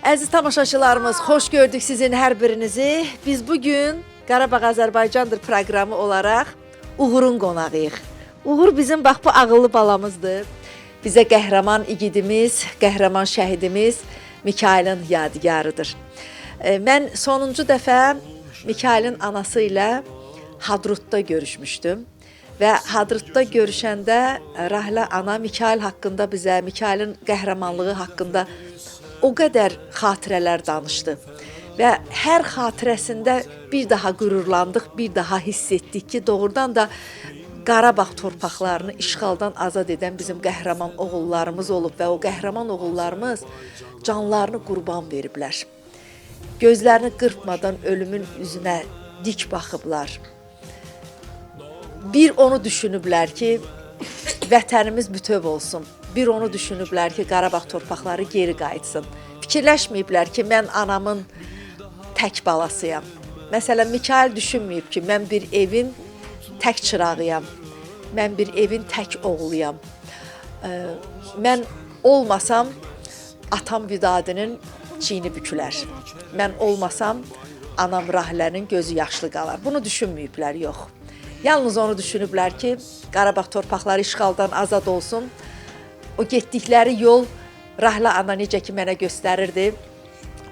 Əziz tamaşaçılarımız, xoş gördük sizin hər birinizi. Biz bugün Qarabağ Azərbaycandır proqramı olaraq Uğurun qonağıyıq. Uğur bizim bax bu ağıllı balamızdır. Bizə qəhrəman igidimiz, qəhrəman şəhidimiz Mikailin yadigarıdır. Mən sonuncu dəfə Mikailin anası ilə Hadrutda görüşmüşdüm. Və Hadrutda görüşəndə Rahlə ana Mikail haqqında bizə, Mikailin qəhrəmanlığı haqqında o qədər xatirələr danışdı. Və hər xatirəsində bir daha qürurlandıq, bir daha hiss etdik ki, doğrudan da Qarabağ torpaqlarını işğaldan azad edən bizim qəhrəman oğullarımız olub və o qəhrəman oğullarımız canlarını qurban veriblər. Gözlərini qırpmadan ölümün üzünə dik baxıblar. Bir onu düşünüblər ki, vətənimiz bütöv olsun. Bir onu düşünüblər ki, Qarabağ torpaqları geri qayıtsın. Fikirləşməyiblər ki, mən anamın tək balasıyam. Məsələn, Mikail düşünməyib ki, mən bir evin tək çırağıyam. Mən bir evin tək oğluyam. Mən olmasam, atam Vidadinin çiyni bükülər. Mən olmasam, anam Rahlənin gözü yaşlı qalar. Bunu düşünməyiblər, yox. Yalnız onu düşünüblər ki, Qarabağ torpaqları işğaldan azad olsun. O getdikləri yol Rahlə ana necə ki mənə göstərirdi.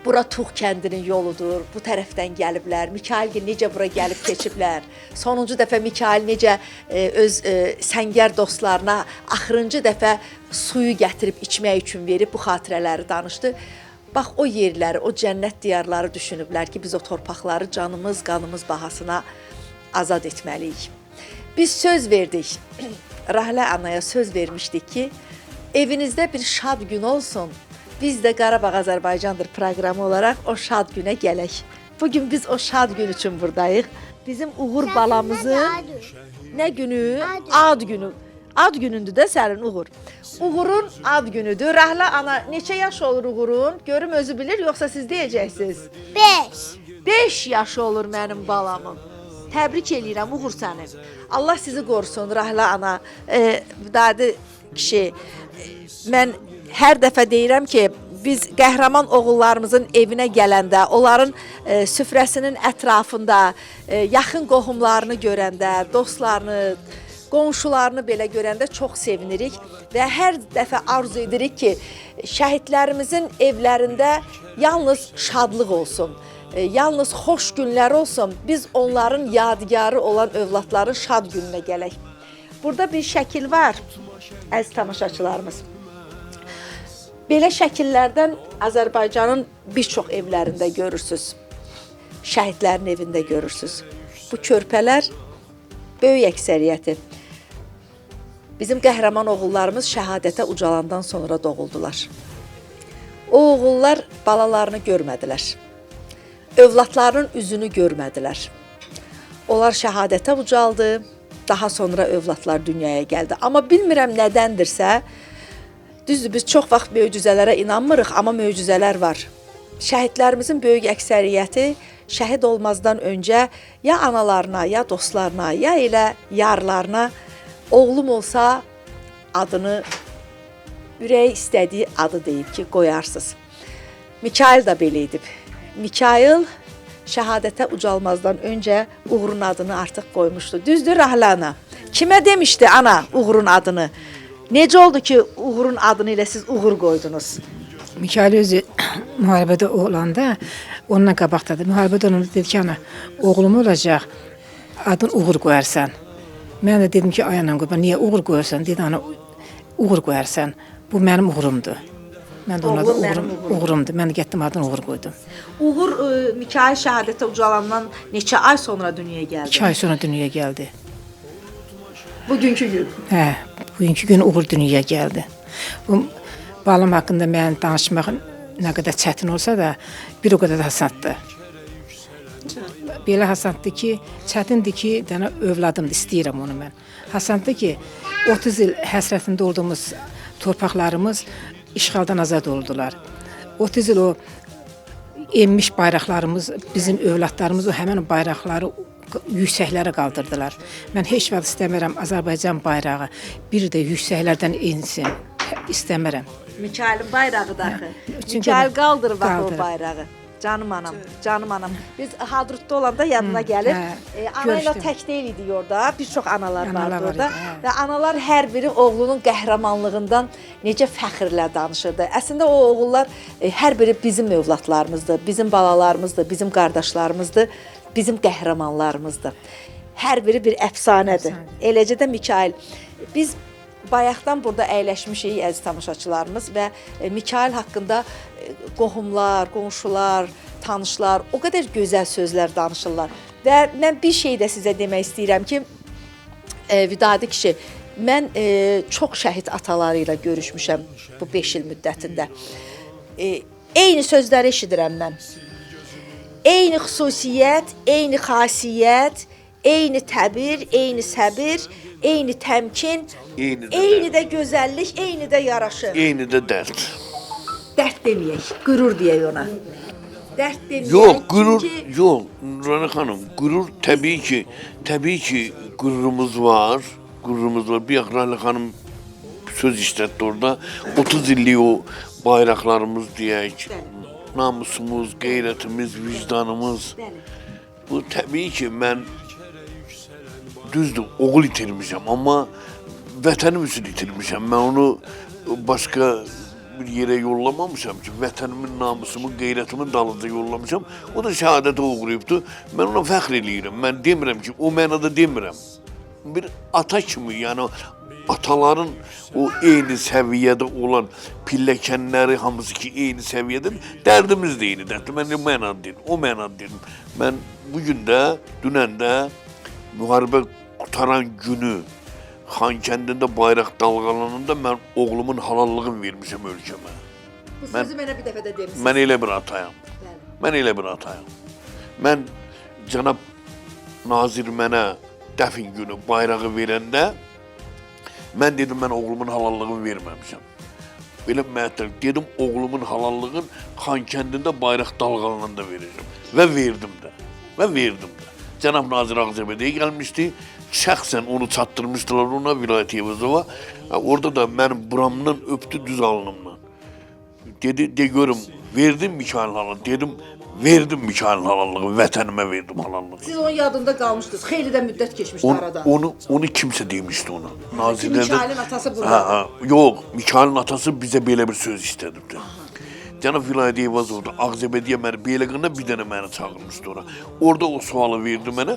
Bura Tuğ kəndinin yoludur, bu tərəfdən gəliblər. Mikail necə bura gəlib keçiblər. Sonuncu dəfə Mikail necə öz səngər dostlarına axırıncı dəfə suyu gətirib içmək üçün verib bu xatirələri danışdı. Bax o yerləri, o cənnət diyarları düşünüblər ki, biz o torpaqları canımız, qanımız bahasına azad etməliyik. Biz söz verdik, Rahlə anaya söz vermişdik ki, evinizdə bir şad gün olsun. Biz də Qarabağ Azərbaycandır proqramı olaraq o şad günə gələk. Bugün biz o şad gün üçün buradayıq. Bizim Uğur balamızın nə günü? Ad günü. Ad günündür də sənin Uğur. Uğurun ad günüdür. Rahlə ana neçə yaş olur Uğurun? Görüm özü bilir, yoxsa siz deyəcəksiniz? 5. 5 yaşı olur mənim balamın. Təbrik eləyirəm Uğur səni. Allah sizi qorusun Rahlə ana. Dadi kişi, mən hər dəfə deyirəm ki, biz qəhrəman oğullarımızın evinə gələndə, onların süfrəsinin ətrafında, yaxın qohumlarını görəndə, dostlarını, qonşularını belə görəndə çox sevinirik və hər dəfə arzu edirik ki, şəhidlərimizin evlərində yalnız şadlıq olsun. Yalnız xoş günlər olsun, biz onların yadigarı olan övladların şad gününə gələk. Burada bir şəkil var, əziz tamaşaçılarımız. Belə şəkillərdən Azərbaycanın bir çox evlərində görürsünüz. Şəhidlərin evində görürsünüz. Bu körpələr böyük əksəriyyəti. Bizim qəhrəman oğullarımız şəhadətə ucalandan sonra doğuldular. O oğullar balalarını görmədilər. Övladlarının üzünü görmədilər. Onlar şəhadətə ucaldı, daha sonra övladlar dünyaya gəldi. Amma bilmirəm nədəndirsə, düzdür, biz çox vaxt möcüzələrə inanmırıq, amma möcüzələr var. Şəhidlərimizin böyük əksəriyyəti şəhid olmazdan öncə ya analarına, ya dostlarına, ya elə yarlarına oğlum olsa adını, ürəyi istədiyi adı deyib ki, qoyarsınız. Mikail da belə edib. Mikail şəhadətə ucalmazdan öncə Uğurun adını artıq qoymuşdu. Düzdür Rahlə ana? Kimə demişdi ana Uğurun adını? Necə oldu ki, Uğurun adını ilə siz Uğur qoydunuz? Mikail özü müharibədə olanda, onunla qabaqdadır. Müharibədə ona dedi ki, ana, oğlum olacaq, adını Uğur qoyarsan. Mən də dedim ki, ay anam, niyə Uğur qoyarsan? Dedi, ana, Uğur qoyarsan, bu mənim uğurumdur. Mən də ona da uğurumdur. Mən də getdim adını Uğur qoydum. Uğur Mikail şəhadətə ucalandan neçə ay sonra dünyaya gəldi? 2 ay sonra dünyaya gəldi. Bugünkü gün. Hə, bugünkü gün Uğur dünyaya gəldi. Bu balam haqqında mən danışmaq nə qədər çətin olsa da, bir o qədər də hasaddır. Belə hasaddır ki, çətindir ki, dənə övladımdır, istəyirəm onu mən. Hasaddır ki, 30 il həsrətində olduğumuz torpaqlarımız işğaldan azad oldular. 30 il o enmiş bayraqlarımız, bizim övladlarımız o həmən bayraqları yüksəklərə qaldırdılar. Mən heç vaxt istəmirəm Azərbaycan bayrağı bir də yüksəklərdən ensin. İstəmirəm. Mikailin bayrağı da axı. Çünki Mikail qaldırıb o qaldırıb. bayrağı. Canım anam, canım anam. Biz Hadrutda olanda yadına gəlir. Ana ilə görüşdüm. tək deyil idi orada. Bir çox analar Analar vardı var orada. idi, hə. Və analar hər biri oğlunun qəhrəmanlığından necə fəxrlə danışırdı. Əslində o oğullar hər biri bizim övladlarımızdır, bizim balalarımızdır, bizim qardaşlarımızdır, bizim qəhrəmanlarımızdır. Hər biri bir əfsanədir. Eləcə də Mikail. Biz bayaqdan burada əyləşmişik əziz tamaşaçılarımız və Mikail haqqında qohumlar, qonşular, tanışlar o qədər gözəl sözlər danışırlar. Və mən bir şey də sizə demək istəyirəm ki, Vidadi kişi, mən çox şəhid ataları ilə görüşmüşəm bu 5 il müddətində. Eyni sözləri eşidirəm mən. Eyni xüsusiyyət, eyni xasiyyət, eyni təbir, eyni səbir, eyni təmkin, eyni də gözəllik, eyni də yaraşır. Eyni də dərd. Dərd deməyək, qürur deyək ona. Dərd deməyək. Yox, qürur, çünki yox, Nurani xanım, qürur təbii ki qürurumuz var, qürurumuz var. Bir Rahlə xanım söz işlətdi orada, 30 illik o bayraqlarımız deyək, namusumuz, qeyrətimiz, vicdanımız. Bəli. Bu təbii ki mən düzdür, oğul itirmişəm, amma vətənim üçün itirmişəm. Mən onu başqa bir yerə yollamamışam ki, vətənimin, namusumun, qeyrətimin dalınca yollamışam. O da şəhadətə uğrayıbdır. Mən ona fəxr eləyirəm. Mən demirəm ki, o mənada demirəm. Bir ata kimi, yəni ataların o eyni səviyyədə olan pilləkənləri hamısı ki, eyni səviyyədə, dərdimiz də eyni dərdir. Mən o mənada deyim, o mənada deyim. Mən bugün də, dünən də müharibə qutaran günü Xankəndində bayraq dalğalananda mən oğlumun halallığını vermişəm ölkəmə. Bu sözü mənə bir dəfə də demisiniz. Mən elə bir atayam. Bəli. Mən elə bir atayam. Mən cənab nazir mənə dəfin günü bayrağı verəndə mən dedim mən oğlumun halallığını verməmişəm. Belə məhtəl dedim oğlumun halallığını Xankəndində bayraq dalğalananda verəcəm. Və verdim də. Və verdim də. Cənab nazir Ağzəbədiyə gəlmişdi. Şəxsən onu çatdırmışdılar ona vilayət Yevazova. Orada da mənim buramdan öpdü düz alnımdan. Dedi, de görüm, verdim Mikail halal. Dedim, verdim Mikail halallığı, vətənimə verdim halallığı. Siz onun yadında qalmışdınız. Xeyli də müddət keçmişdi arada. Onu kimsə demişdi ona. Mikailin atası burada. Yox, Mikailin atası bizə belə bir söz istədibdi. Cənab vilayət Yevazovda Ağzəbədiyə məni belə qına bir dənə məni çağırmışdı ora. Orada o sualı verdi mənə.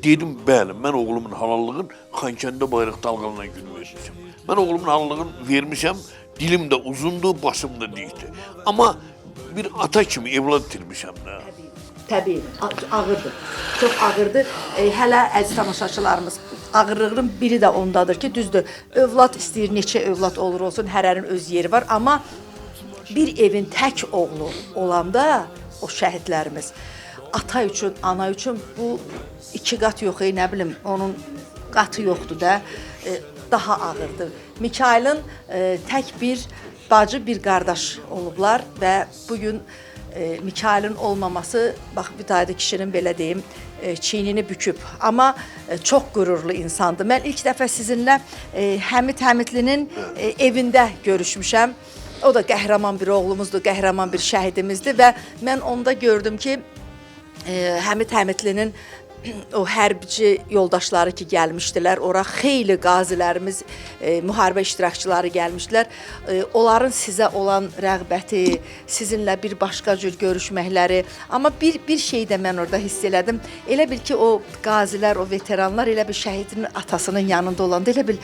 Dedim, bəli, mən oğlumun halallığını Xankəndə bayraq dalğalanan günü vermişəm. Mən oğlumun halallığını vermişəm, dilim də uzundur, başım da dikdir. Amma bir ata kimi evlad itirmişəm də. Təbii, ağırdır. Çox ağırdır. Hələ əziz tamaşaçılarımız, ağırlığın biri də ondadır ki, düzdür, övlad istəyir, neçə övlad olur olsun, hərənin öz yeri var. Amma bir evin tək oğlu olanda o şəhidlərimiz, ata üçün, ana üçün bu iki qat yox, nə bilim, onun qatı yoxdur da, daha ağırdır. Mikailin tək bir bacı, bir qardaş olublar və bugün Mikailin olmaması, bax, Vidadi kişinin belə deyim, çiynini büküb. Amma çox qürurlu insandır. Mən ilk dəfə sizinlə Həmid Həmidlinin evində görüşmüşəm. O da qəhrəman bir oğlumuzdur, qəhrəman bir şəhidimizdir və mən onda gördüm ki, Həmid Həmidlinin o hərbici yoldaşları ki gəlmişdilər, ora xeyli qazilərimiz, müharibə iştirakçıları gəlmişdilər. Onların sizə olan rəğbəti, sizinlə bir başqa cür görüşməkləri, amma bir şey də mən orada hiss elədim. Elə bil ki, o qazilər, o veteranlar elə bir şəhidin atasının yanında olanda elə bil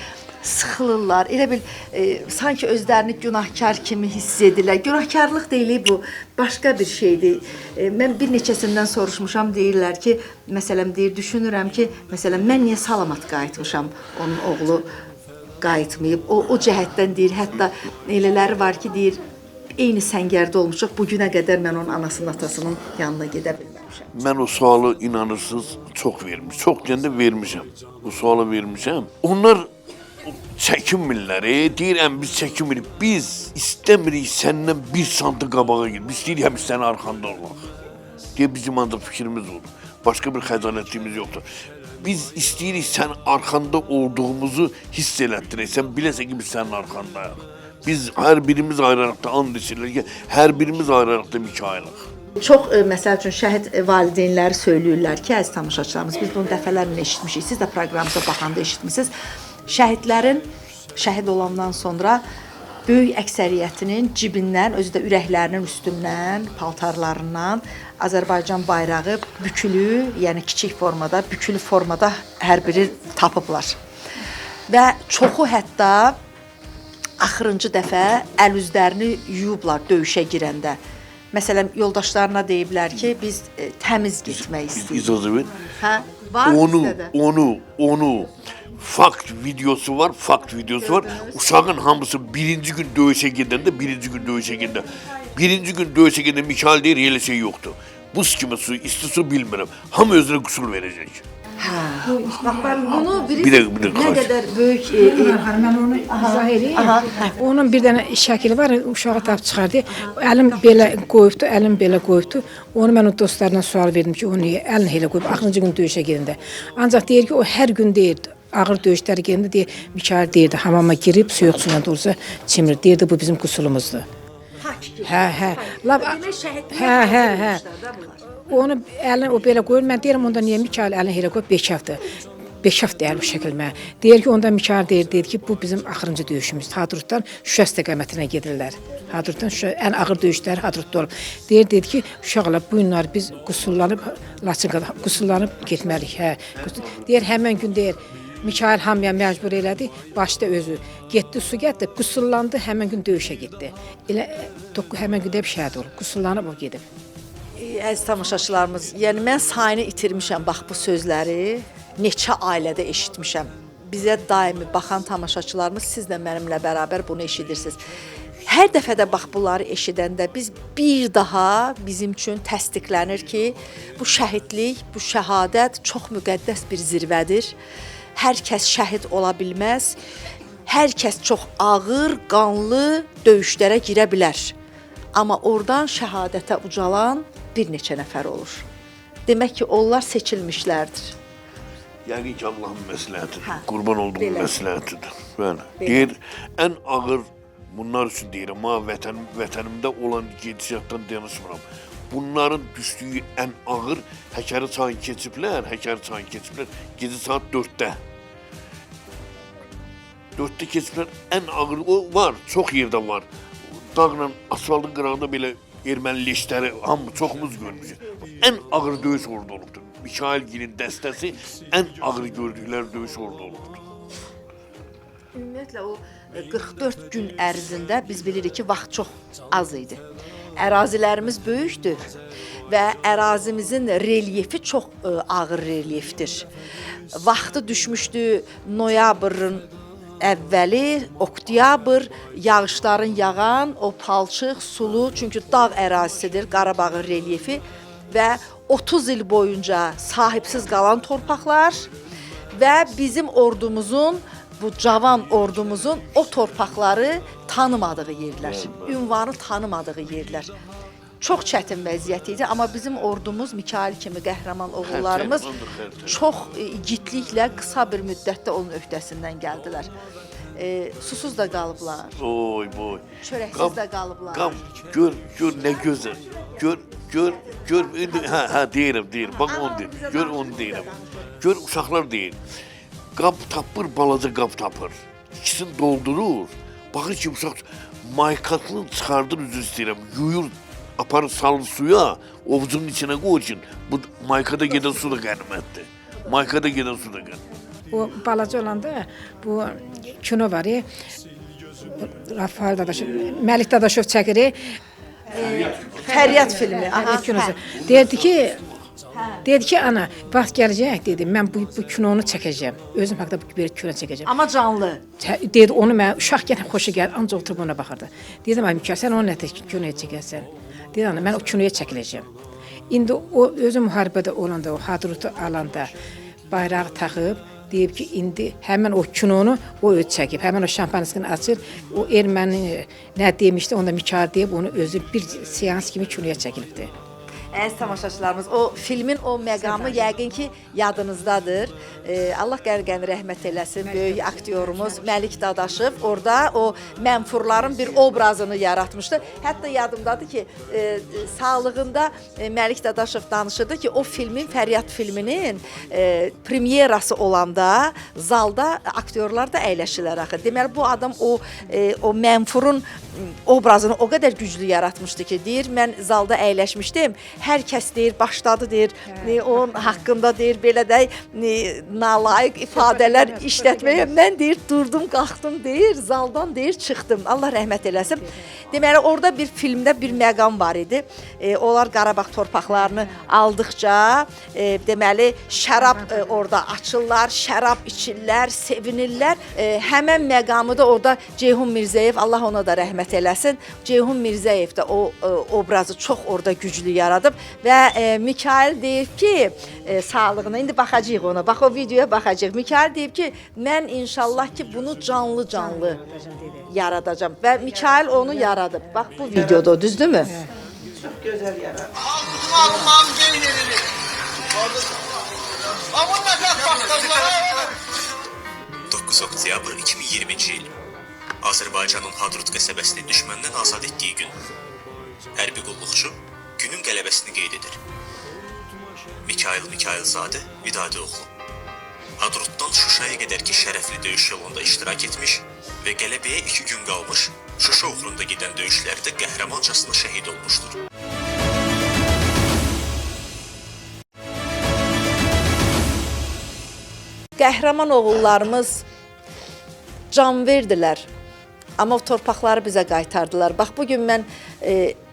sıxılırlar, elə bil sanki özlərini günahkar kimi hiss edirlər. Günahkarlıq deyil bu, başqa bir şeydir. Mən bir neçəsindən soruşmuşam, deyirlər ki, məsələn, deyir, düşünürəm ki, məsələn, mən niyə salamat qayıtmışam, onun oğlu qayıtmayıb. O cəhətdən deyir, hətta elələri var ki, deyir, eyni səngərdə olmuşuq, bugünə qədər mən onun anasının, atasının yanına gedə bilməmişəm. Mən o sualı inanırsınız çox vermişəm, çox gəndə vermişəm, o sualı vermişəm. Onlar çəkinmirlər, deyirəm biz çəkinmirik, biz istəmirik səndən bir santı qabağa gir, biz deyirik həmiş sənin arxanda olmaq. Deyə bizim ancaq fikrimiz olur, başqa bir xəcalətliyimiz yoxdur. Biz istəyirik sən arxanda olduğumuzu hiss elətdirək, sən biləsən ki biz sənin arxandayıq. Biz hər birimiz ayrı-ayrıqda and içirlər ki, hər birimiz ayrı-ayrıqda Mikailıq. Çox məsəl üçün şəhid valideynləri söyləyirlər ki, əziz tamaşaçılarımız, biz bunu dəfələrlə eşitmişik. Siz də proqramımıza baxanda eşitmisiniz. Şəhidlərin şəhid olandan sonra böyük əksəriyyətinin cibindən, özü də ürəklərinin üstündən, paltarlarından Azərbaycan bayrağı bükülü, yəni kiçik formada, bükülü formada hər biri tapıblar. Və çoxu hətta axırıncı dəfə əl üzlərini yuyublar döyüşə girəndə. Məsələn, yoldaşlarına deyiblər ki, biz təmiz getmək istəyirik. İcazə ver. Hə? Var Onu fakt videosu var. Uşağın hamısı birinci gün döyüşə gedəndə, birinci gün döyüşə gedəndə Mikail deyir, elə şey yoxdur. Buz kimi su, isti su bilmirəm. Hamı özünə qüsul verəcək. Hə. Bax, bunu Bir dəqiqə, nə qədər böyük Mən onu izah edeyim. Onun bir dənə şəkili var, uşağı tapıb çıxardı. Əlim belə qoyubdu. Onu mən o dostlarına sual verdim ki, o niyə əlini elə qoyub axırıncı gün döyüşə gedəndə. Ancaq deyir ki, o hər gün deyir, ağır döyüşlərə gedəndə deyir, Mikail deyirdi, hamama girib soyuq suyla doğrusu çimir. Deyirdi, bu bizim qusulumuzdur. Hə. Hə. Onu əlini o belə qoyur. Mən deyirəm, onda niyə Mikail əlini elə qoyub bekafdır. Bekaf deyər bu şəkil mənə. Deyir ki, onda Mikail deyir ki, bu bizim axırıncı döyüşümüzdür. Hadrutdan Şuşa istiqamətinə gedirlər. Hadrutdan Şuşa ən ağır döyüşləri Hadrutda olub. Deyir ki, uşaqlar bu günlər biz qusullanıb getməliyik. Hə. Deyir, həmin gün deyir, Mikail hamıya məcbur elədi, başda özü. Getdi, su getdi, qusullandı, həmin gün döyüşə getdi. Elə həmin gün də bir şəhid olub, qusullanıb o gedib. Əziz tamaşaçılarımız, yəni mən sayını itirmişəm bax bu sözləri, neçə ailədə eşitmişəm. Bizə daimi baxan tamaşaçılarımız, siz də mənimlə bərabər bunu eşidirsiniz. Hər dəfə də bax bunları eşidəndə biz bir daha bizim üçün təsdiqlənir ki, bu şəhidlik, bu şəhadət çox müqəddəs bir zirvədir. Hər kəs şəhid ola bilməz. Hər kəs çox ağır, qanlı döyüşlərə girə bilər. Amma oradan şəhadətə ucalan bir neçə nəfər olur. Demək ki, onlar seçilmişlərdir. Yəni ki, Allahın məsləhətidir, qurban olduğum məsləhətidir. Deyir, ən ağır, bunlar üçün deyirəm, vətənimdə olan gedişatdan danışmıram. Bunların düşdüyü ən ağır Həkəri çayını keçiblər, gecə saat 4-də. 4-də keçiblər, ən ağır, o var, çox yerdə var. Dağla asfaltın qırağında belə erməni leşləri, hamı çoxumuz görmüşük. Ən ağır döyüş orada olubdur. Mikailgilin dəstəsi ən ağır gördükləri döyüş orada olubdur. Ümumiyyətlə, o 44 gün ərzində biz bilirik ki, vaxt çox az idi. Ərazilərimiz böyükdür və ərazimizin relyefi çox ağır relyefdir. Vaxtı düşmüşdü noyabrın əvvəli, oktyabr, yağışların yağan, o palçıq, sulu, çünki dağ ərazisidir Qarabağın relyefi və 30 il boyunca sahibsiz qalan torpaqlar və bizim ordumuzun, bu cavan ordumuzun o torpaqları tanımadığı yerlər, ünvanı tanımadığı yerlər. Çox çətin vəziyyət idi, amma bizim ordumuz, Mikail kimi qəhrəman oğullarımız çox igidliklə qısa bir müddətdə onun öhdəsindən gəldilər. Susuz da qalıblar. Oy, boy. Çörəksiz də qalıblar. Gör nə gözəl. Gör, deyirəm. Bax onu deyir. Gör onu deyirəm. Gör, uşaqlar deyir. Qab tapır, balaca qab tapır. İkisini doldurur. Baxır ki, uşaq maykatlını çıxardır, üzr istəyirəm, yuyur, aparır, salır suya, ovucunun içinə qoy ki, bu maykada gedən su da qənimətdir. O balaca olanda bu kino var, Rafael Dadaşov, Məlik Dadaşov çəkir, Fəryad filmi. Kinosu. Dedi ki, ana, vaxt gələcək, dedi, mən bu kinonu çəkəcəm. Özüm haqda bir kino çəkəcəm. Amma canlı. Dedi, onu mən, uşaq gələn xoşu gəlir, ancaq oturub ona baxırdı. Dedim, ay Mikail, sən onu nədir kinoya çəkərsən? Dedi, ana, mən o kinoya çəkiləcəm. İndi o, özü müharibədə olanda, o hadrutu alanda bayrağı taxıb, deyib ki, indi həmən o kinonu o öz çəkib, həmən o şampaniskini açır, o erməni nə demişdi, onda Mikail deyib, onu özü bir seans kimi kinoya çəkilibdi. Əziz tamaşaçılarımız, o filmin o məqamı yəqin ki yadınızdadır. Allah qəni rəhmət eləsin. Böyük aktyorumuz Məlik Dadaşov orada o mənfurların bir obrazını yaratmışdı. Hətta yadımdadır ki, sağlığında Məlik Dadaşov danışırdı ki, o filmin, Fəryad filminin premyerası olanda zalda aktyorlar da əyləşirlər axı. Deməli bu adam o mənfurun obrazını o qədər güclü yaratmışdı ki, deyir, mən zalda əyləşmişdim. Hər kəs deyir, başladı deyir, onun haqqında deyir, belə də nalayiq ifadələr işlətməyə. Mən deyir, durdum, qalxdım deyir, zaldan deyir, çıxdım. Allah rəhmət eləsin. Deməli, orada bir filmdə bir məqam var idi. Onlar Qarabağ torpaqlarını aldıqca, deməli, şərab orada açırlar, şərab içirlər, sevinirlər. Həmən məqamı da orada Ceyhun Mirzəyev, Allah ona da rəhmət eləsin. Ceyhun Mirzəyev də o obrazı çox orada güclü yaradıb və Mikail deyib ki, sağlığına, indi baxacağıq ona, bax o videoya baxacağıq. Mikail deyib ki, mən inşallah ki bunu canlı yaradacağam və Mikail onu yaradıb. Bax bu videoda, düzdürmü? Çok güzel yarar. Alman gelirini. Aman nefes baktırlar. 9 oktyabr 2020-ci il Azərbaycanın Hadrut qəsəbəsini düşməndən azad etdiyi gün. Hərbi qulluqçu günün qələbəsini qeyd edir. Mikail Mikailzadə Vidadi oğlu. Hadrutdan Şuşaya qədərki şərəfli döyüş yolunda iştirak etmiş və qələbəyə 2 gün qalmış Şuşa uğrunda gedən döyüşlərdə qəhrəmancasına şəhid olmuşdur. Qəhrəman oğullarımız can verdilər, amma o torpaqları bizə qaytardılar. Bax, bugün mən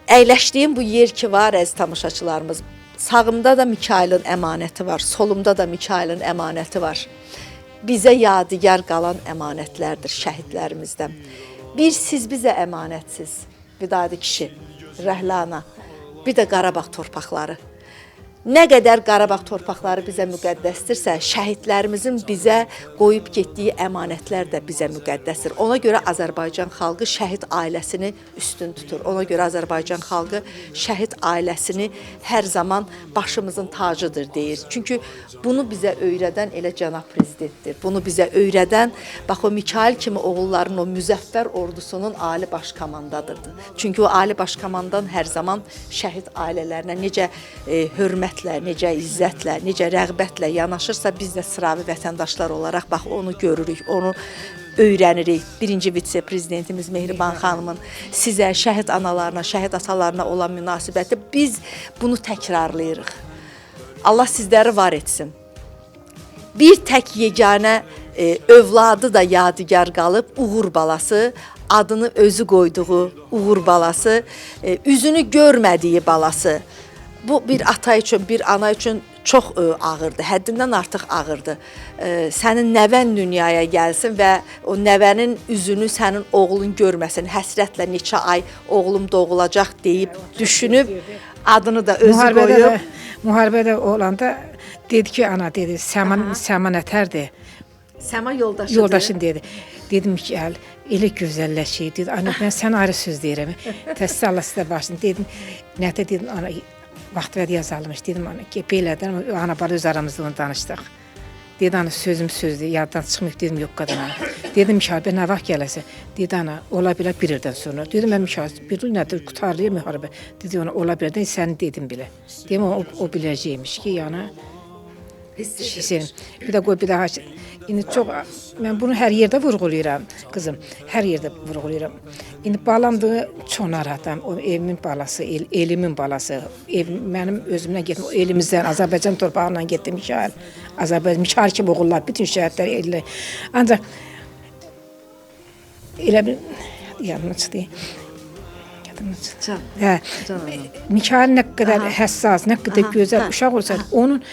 əyləşdiyim bu yer ki var, əziz tamaşaçılarımız, sağımda da Mikailin əmanəti var, solumda da Mikailin əmanəti var. Bizə yadigar qalan əmanətlərdir şəhidlərimizdən. Bir siz bizə əmanətsiz, Vidadi kişi, Rəhlana, bir də Qarabağ torpaqları. Nə qədər Qarabağ torpaqları bizə müqəddəsdirsə, şəhidlərimizin bizə qoyub getdiyi əmanətlər də bizə müqəddəsdir. Ona görə Azərbaycan xalqı şəhid ailəsini üstün tutur. Ona görə Azərbaycan xalqı şəhid ailəsini hər zaman başımızın tacıdır deyir. Çünki bunu bizə öyrədən elə cənab prezidentdir. Bunu bizə öyrədən, bax o Mikail kimi oğulların o müzəffər ordusunun ali baş komandadırdı. Çünki o ali baş komandan hər zaman şəhid ailələrinə necə hörmət, necə izzətlə, necə rəğbətlə yanaşırsa, biz də sıravi vətəndaşlar olaraq bax onu görürük, onu öyrənirik. Birinci vitse-prezidentimiz Mehriban xanımın sizə, şəhid analarına, şəhid atalarına olan münasibəti, biz bunu təkrarlayırıq. Allah sizləri var etsin. Bir tək yeganə övladı da yadigar qalıb, Uğur balası, adını özü qoyduğu Uğur balası, üzünü görmədiyi balası. Bu bir ata üçün, bir ana üçün çox ağırdır, həddindən artıq ağırdır. Sənin nəvən dünyaya gəlsin və o nəvənin üzünü sənin oğlun görməsin, həsrətlə neçə ay oğlum doğulacaq deyib, düşünüb, adını da özü qoyub. Müharibədə olanda dedi ki, ana dedi, Səman ətərdir. Səma yoldaşıdır. Yoldaşın dedi. Dedim ki, elə gözəlləşir. Dedi, ana, mən sən ayrı söz deyirəm. Təssə Allah sizə başlayın. Dedim, nətə dedim, ana, vaxt vədi yazalmış. Dedim, ana, ki, belədən, ana, bala öz aramızda onu danışdıq. Dedi, ana, sözüm sözdür, yaddan çıxmayıb. Dedim, yox, qadına. Dedim, Mikail, nə vaxt gələsə? Dedi, ana, ola bilər bir ildən sonra. Dedim, mən Mikail, bir il nədir, qutarlıyır müharibə. Dedi, ona, ola bilər, sən dedim bilə. Dedim, o biləcəkmiş ki, yana, bir də qoy, bir daha, indi çox, mən bunu hər yerdə vurğulayıram, qızım, hər yerdə vurğulayıram. İndi balamdır, çox narahatam, o evimin balası, elimin balası, mənim özümdən getdim, elimizdən, Azərbaycan torpağından getdim, Mikail kimi oğullar, bütün şəhətlər ellər. Ancaq, elə bir, yadımda çıxdı, Mikail nə qədər həssas, nə qədər gözəl uşaq olsa, onun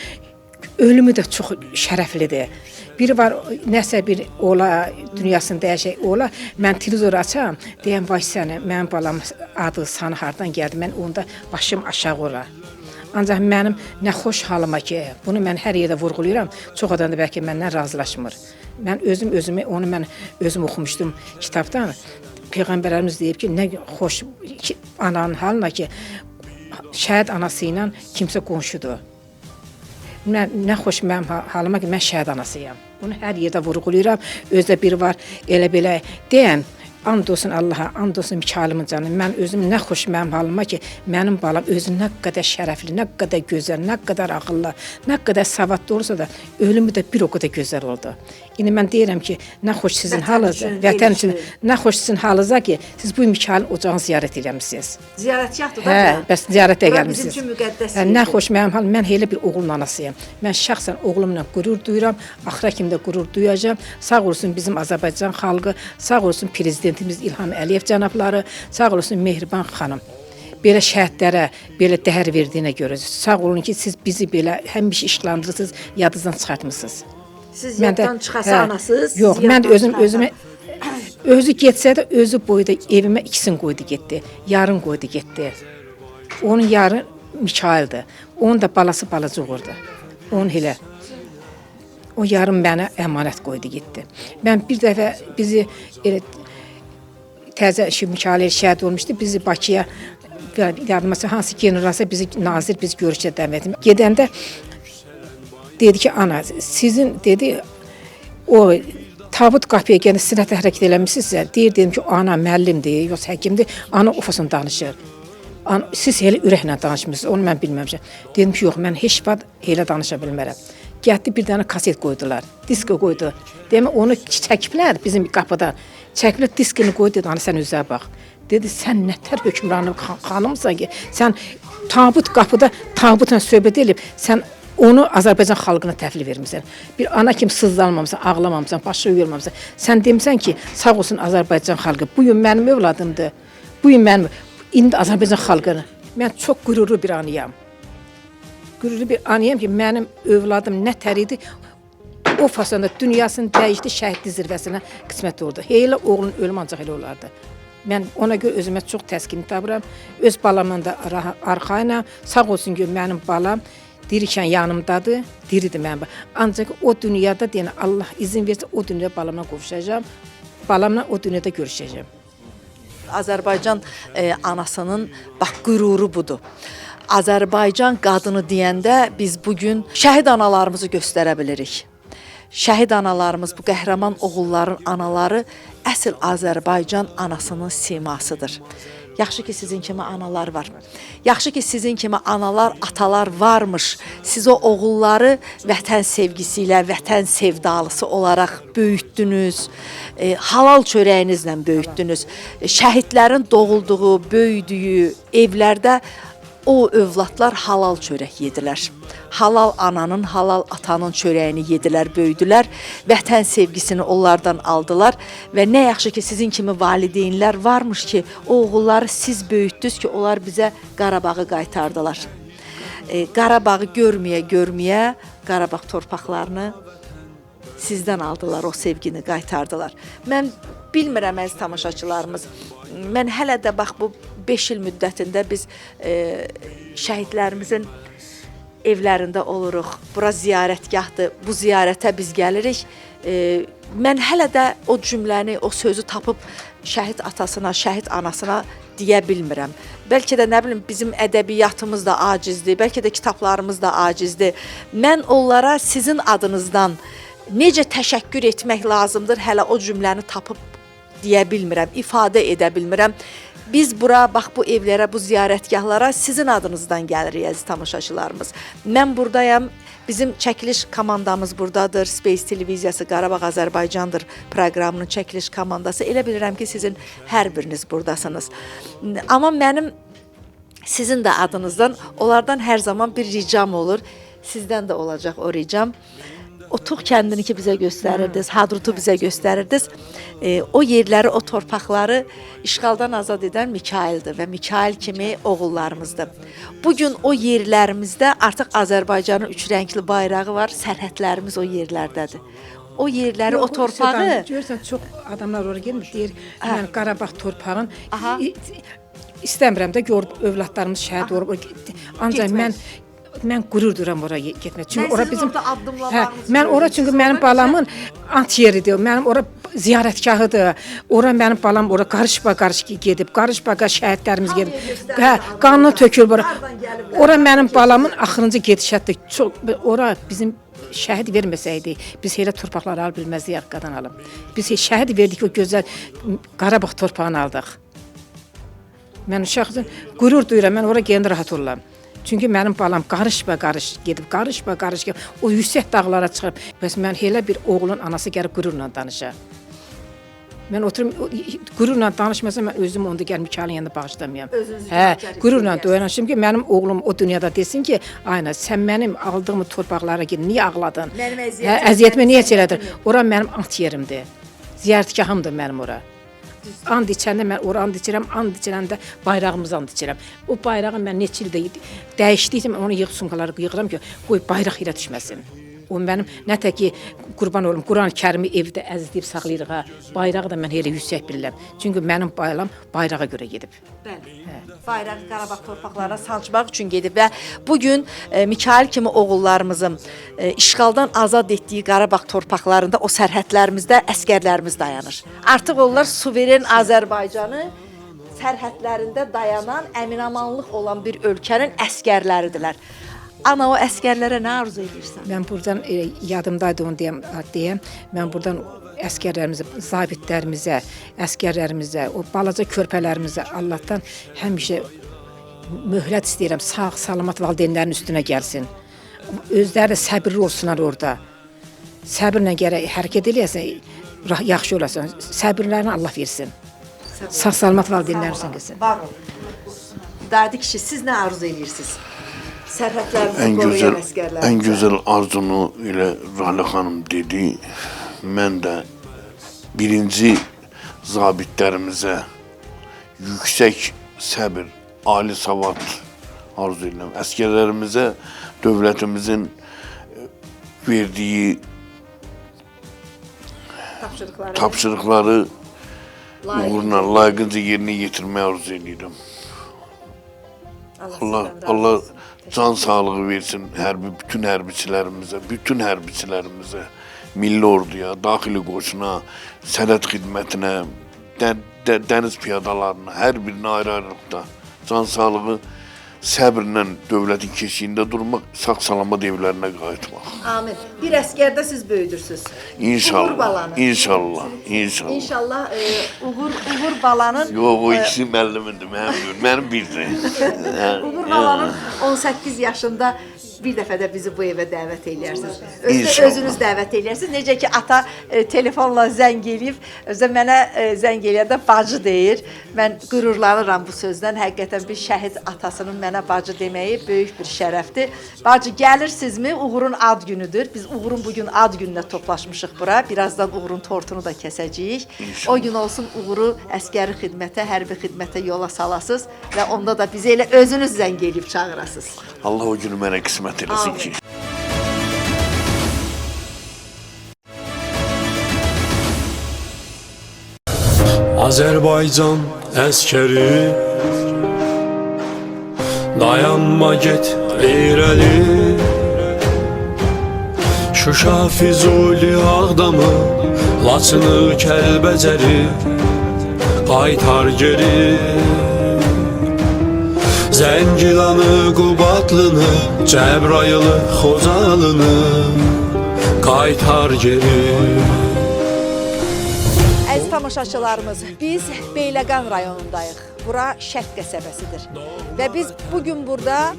ölümü də çox şərəflidir. Biri var, nəsə bir ola, dünyasını dəyişək ola, mən televizor açam, deyəm, vay sənə, mənim balam adı, sanı hardan gəldi, mən onda başım aşağı olar. Ancaq mənim nə xoş halıma ki, bunu mən hər yerdə vurğulayıram, çox adam da bəlkə məndən razılaşmır. Mən özümü, onu mən özüm oxumuşdum kitabdan. Peyğəmbərlərimiz deyib ki, nə xoş ananın halına ki, şəhid anası ilə kimsə qonşudur. Nə xoş mənim halıma ki, mən şəhid anasıyam. Bunu hər yerdə vurğulayıram. Özdə biri var, elə belə deyən, and olsun Allaha, and olsun Mikailimin canı. Mən özüm nə xoş mənim halıma ki, mənim balam özü nə qədər şərəfli, nə qədər gözəl, nə qədər ağıllı, nə qədər savadlı olursa da ölümü də bir o qədər gözəl oldu. İndi mən deyirəm ki, nə xoş sizin halınıza, vətən üçün nə xoş sizin halınıza ki, siz bu Mikailin ocağını ziyarət eləmisiniz. Ziyarətgahdır da. Hə, bəs ziyarətə Bura gəlmisiniz. bizim üçün müqəddəs Nə yerdir. xoş mənim halım, mən elə bir oğlun anasıyam. Mən şəxsən oğlumla qürur duyuram, axıra kimi də qürur duyacağam. Sağ olsun bizim Azərbaycan xalqı, sağ olsun prezidentimiz İlham Əliyev cənabları, sağ olsun Mehriban xanım. Belə şəhidlərə belə dəhər verdiyinə görə sağ olun ki, siz bizi belə həmişə işlandırırsınız, yadınızdan çıxartmısınız. Siz yaddan çıxasa anasız. Yox, mən özümə özü getsə də özü boyda evimə ikisini qoydu getdi. Yarın qoydu getdi. Onun yarı Mikaildir. Onun da balası balaca olurdu. Onun elə. O yarın mənə əmanət qoydu getdi. Mən bir dəfə bizi elə təzə Mikail şəhid olmuşdu. Bizi Bakıya yardımçı hansı generalsa bizi nazir biz görüşə dəvət etdi. Gedəndə dedi ki, ana, sizin dedi o tabut qapıya gələn sinət hərəkət eləmisinizsə, dedim ki, ana müəllimdir, yoxsa həkimdir, ana ofasını danışır. Siz elə ürəklə danışmısınız, onu mən bilməmişəm. Dedim ki, yox, mən heç vaxt elə danışa bilmərəm. Gəldi bir dənə kaset qoydular, disko qoydu. Demək, onu çəkiblər bizim qapıda. Çəkiblər diskini qoydu, dedi, ana sən özə bax. Dedi, sən nətər hökmranı xanımsan ki, sən tabut qapıda tabutla söhbət edib, sən onu Azərbaycan xalqına təhvil vermisən. Bir ana kimi sızlanmamısan, ağlamamısan, başı uyulmamısan. Sən demirsən ki, sağ olsun Azərbaycan xalqı. Bu gün mənim övladımdır. Bu gün mənim, indi Azərbaycan xalqını. Mən çox qürurlu bir anıyam. Qürurlu bir anıyam ki, mənim övladım nətər idi. O fasonda dünyasını dəyişdi, şəhidli zirvəsinə qismət oldu. Elə oğlun ölüm ancaq elə olardı. Mən ona görə özümə çox təskin tapıram. Öz balamın da arxayına, sağ olsun ki, mənim balam dirikən yanımdadır, diridir mənim. Ancaq o dünyada deyən Allah izin versə o dünyada balamla qovuşacağam. Balamla o dünyada görüşəcəm. Azərbaycan anasının bax qüruru budur. Azərbaycan qadını deyəndə biz bugün şəhid analarımızı göstərə bilirik. Şəhid analarımız, bu qəhrəman oğulların anaları əsl Azərbaycan anasının simasıdır. Yaxşı ki, sizin kimi analar var. Yaxşı ki, sizin kimi analar, atalar varmış. Siz o oğulları vətən sevgisi ilə, vətən sevdalısı olaraq böyütdünüz. Halal çörəyinizlə böyütdünüz. Şəhidlərin doğulduğu, böyüdüyü evlərdə o övladlar halal çörək yedilər. Halal ananın, halal atanın çörəyini yedilər, böyüdülər. Vətən sevgisini onlardan aldılar və nə yaxşı ki, sizin kimi valideynlər varmış ki, o oğulları siz böyütdünüz ki, onlar bizə Qarabağı qaytardılar. Qarabağı görməyə Qarabağ torpaqlarını sizdən aldılar, o sevgini qaytardılar. Mən bilmirəm, əziz tamaşaçılarımız, mən hələ də bax bu 5 il müddətində biz şəhidlərimizin evlərində oluruq. Bura ziyarətgahdır. Bu ziyarətə biz gəlirik. Mən hələ də o cümləni, o sözü tapıb şəhid atasına, şəhid anasına deyə bilmirəm. Bəlkə də nə bilim bizim ədəbiyyatımız da acizdir, bəlkə də kitablarımız da acizdir. Mən onlara sizin adınızdan necə təşəkkür etmək lazımdır, hələ o cümləni tapıb deyə bilmirəm, ifadə edə bilmirəm. Biz bura, bax bu evlərə, bu ziyarətgahlara sizin adınızdan gəlirik, əziz tamaşaçılarımız. Mən buradayam, bizim çəkiliş komandamız buradadır. Space televiziyası Qarabağ Azərbaycandır proqramının çəkiliş komandası. Elə bilirəm ki, sizin hər biriniz buradasınız. Amma mənim sizin də adınızdan, onlardan hər zaman bir ricam olur. Sizdən də olacaq o ricam. O Tuğ kəndini ki bizə göstərirdiniz, Hadrutu bizə göstərirdiniz. O yerləri, o torpaqları işğaldan azad edən Mikaildir və Mikail kimi oğullarımızdır. Bugün o yerlərimizdə artıq Azərbaycanın 3 rəngli bayrağı var, sərhədlərimiz o yerlərdədir. O yerləri, o torpağı... Görürsən, çox adamlar oraya gelmir, deyir, yəni Qarabağ torpağın... İstəmirəm də gördüm, övladlarımız şəhid olub. Ancaq mən qürur duyuram oraya getmək. Çünki ora bizim orada addımlamanız mən ora çünki mənim balamın ant yeridir. Mənim ora ziyarətgahıdır. Ora mənim balam ora qarış-qarış gedib, qarış-qarış şəhidlərimiz gedib. Hə, qanını tökür bura. Ora mənim balamın axırıncı gedişatdır. Çox ora bizim şəhid verməsəydi, biz elə torpaqları ala bilməzdik arqadan alıb. Biz şəhid verdik, o gözəl Qarabağ torpağını aldıq. Mən uşaqdan qürur duyuram, mən ora gələn rahat oluram. Çünki mənim balam qarış-qarış gedib, qarış-qarış gedib, o yüksək dağlara çıxıb. Bəs mən elə bir oğlun anası gəlib qürurla danışa. Mən oturum qürurla danışmasam mən özüm onda gəlib Mikayılın yanında bağışlamayam. Hə, qürurla danışım ki, mənim oğlum o dünyada desin ki, ayna sən mənim aldığım torpaqlara gedin, niyə ağladın? Hə, əziyyətimi niyə elədin? Ora mənim ant yerimdir. Ziyarətgahımdır mənim ora. And içəndə mən ora and içirəm, and içəndə bayrağımızı and içirəm. O bayrağı mən neçə ildə dəyişdiydim, onu yığ sumkaları yığıram ki, qoy bayraq yerə düşməsin. O mənim nətə ki qurban olum, Quran-Kərimi evdə əzizləyib saxlayırıq ha. Bayrağı da mən elə yüksək bilirəm. Çünki mənim bayram bayrağa görə gedib. Bəli. Bayrağı Qarabağ torpaqlarına sancmaq üçün gedib və bu gün Mikayıl kimi oğullarımızın işğaldan azad etdiyi Qarabağ torpaqlarında o sərhədlərimizdə əskərlərimiz dayanır. Artıq onlar suveren Azərbaycanı sərhədlərində dayanan, əminamanlıq olan bir ölkənin əskərləridirlər. Ana, o əskərlərə nə arzu edirsən? Mən buradan yadımdaydı onu deyəm. Mən buradan əskərlərimizə, zabitlərimizə, əskərlərimizə, o balaca körpələrimizə Allahdan həmişə möhlət istəyirəm. Sağ, salamat valideynlərin üstünə gəlsin. Özləri də səbirli olsunlar orada. Səbirlə gərək hərəkət eləyəsən, yaxşı olasan. Səbirlərini Allah versin. Sağ, salamat valideynlərin üstünə gəlsin. Var ol. Dadi kişi, siz nə arzu edirsiniz? Sərhədlərimizi qoruyan əskərlər. Ən gözəl arzunu ilə Rahlə xanım dedi. Mən də birinci zabitlərimizə yüksək səbir, ali savad arzu edirəm. Əskərlərimizə dövlətimizin verdiyi tapşırıqları uğruna layiqincə yerinə yetirməyi arzu edirəm. Allah can sağlığı versin bütün hərbiçilərimizə, milli orduya, daxili qoşuna, sərhəd xidmətinə, dəniz piyadalarına, hər birinə ayrı-ayrılıqda can sağlığı, səbirlə dövlətin keşiyində durmaq, sağ-salamat evlərinə qayıtmaq. Amin. Bir əskərdə siz böyüdürsünüz. İnşallah, inşallah. İnşallah Uğur balanın... Yox, o ikisi müəllimindir, mənim birdir. Uğur balanın 18 yaşında bir dəfə də bizi bu evə dəvət eləyərsiniz. Özünüz dəvət eləyərsiniz. Necə ki, ata telefonla zəng eləyib, özə mənə zəng eləyəndə bacı deyir. Mən qürurlanıram bu sözdən. Həqiqətən bir şəhid atasının mənə bacı deməyi böyük bir şərəfdir. Bacı, gəlirsinizmi? Uğurun ad günüdür. Biz Uğurun bugün ad gününə toplaşmışıq bura. Birazdan Uğurun tortunu da kəsəcəyik. O gün olsun Uğuru əskəri xidmətə, hərbi xidmətə yola salasınız və onda da bizi elə özünüz zəng eləyib çağırasınız. Allah o günü mənə qismət eləsin ki. Azərbaycan əskəri dayanma get irəli Şuşa, Füzuli, Ağdamı, Laçını, Kəlbəcəri qaytar geri Zəngilanı, Qubatlını, Cəbrayılı, Xocalını qaytar geri Əziz tamaşaçılarımız, biz Beyləqan rayonundayıq. Bura Şərq qəsəbəsidir. Və biz bugün burada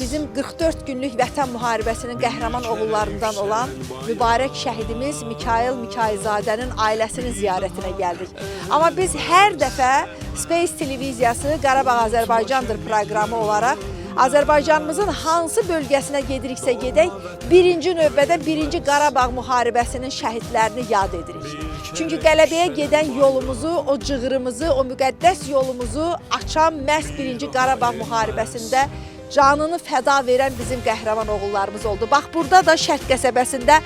bizim 44 günlük Vətən müharibəsinin qəhrəman oğullarından olan mübarək şəhidimiz Mikayıl Mikayılzadənin ailəsinin ziyarətinə gəldik. Amma biz hər dəfə Space televiziyası Qarabağ Azərbaycandır proqramı olaraq Azərbaycanımızın hansı bölgəsinə gediriksə gedək, birinci növbədə 1-ci Qarabağ müharibəsinin şəhidlərini yad edirik. Çünki qələbəyə gedən yolumuzu, o cığırımızı, o müqəddəs yolumuzu açan məhz 1-ci Qarabağ müharibəsində canını fəda verən bizim qəhrəman oğullarımız oldu. Bax, burada da Şərq qəsəbəsində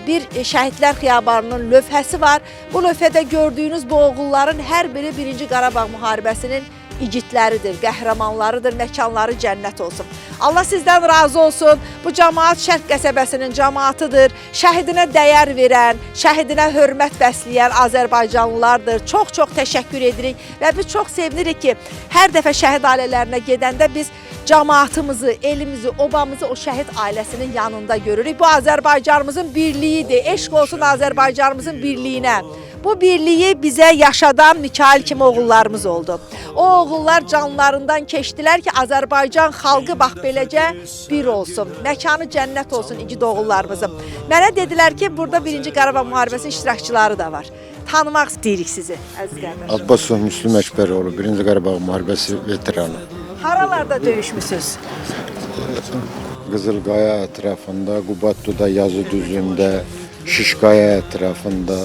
bir şəhidlər xiyabanının lövhəsi var. Bu lövhədə gördüyünüz bu oğulların hər biri 1-ci Qarabağ müharibəsinin igidləridir, qəhrəmanlarıdır, məkanları cənnət olsun. Allah sizdən razı olsun. Bu cəmaət Şərq qəsəbəsinin cəmaatıdır. Şəhidinə dəyər verən, şəhidinə hörmət bəsləyən Azərbaycanlılardır. Çox-çox təşəkkür edirik və biz çox sevinirik ki, hər dəfə şəhid ailələrinə gedəndə biz cəmaatımızı, elimizi, obamızı o şəhid ailəsinin yanında görürük. Bu Azərbaycanımızın birliyidir. Eşq olsun Azərbaycanımızın birliyinə. Bu birliyi bizə yaşadan Mikail kimi oğullarımız oldu. O oğullar canlarından keçdilər ki, Azərbaycan xalqı bax beləcə bir olsun. Məkanı cənnət olsun igid oğullarımızın. Mənə dedilər ki, burada 1-ci Qarabağ müharibəsinin iştirakçıları da var. Tanımaq istəyirik sizi, əziz qardaşlar. Abbasov Müslüm Əkbəroğlu, 1-ci Qarabağ müharibəsi veteranı. Haralarda döyüşmüsünüz? Qızılqaya ətrafında, Qubadlıda, Yazı düzündə, Şişqaya ətrafında,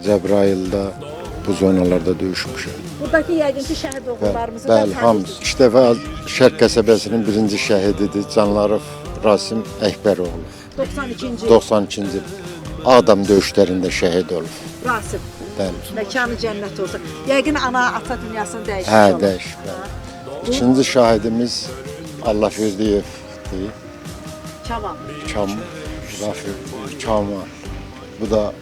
Cəbrayılda bu zonalarda döyüşmüşəm. Buradakı yəqin ki, şəhid oğullarımızı da Bəli, hamısı. İlk dəfə Şərq qəsəbəsinin 1-ci şəhididir Canlarov Rasim Əkbəroğlu. 92-ci 92-ci Ağdam döyüşlərində şəhid olub. Rasim. Bəli. Məkanı cənnət olsun. Yəqin ana-ata dünyasını dəyişmiş Hə, olur. dəyişib. İkinci şahidimiz Allahverdiyevdir. Kamal. Kamal. Bu da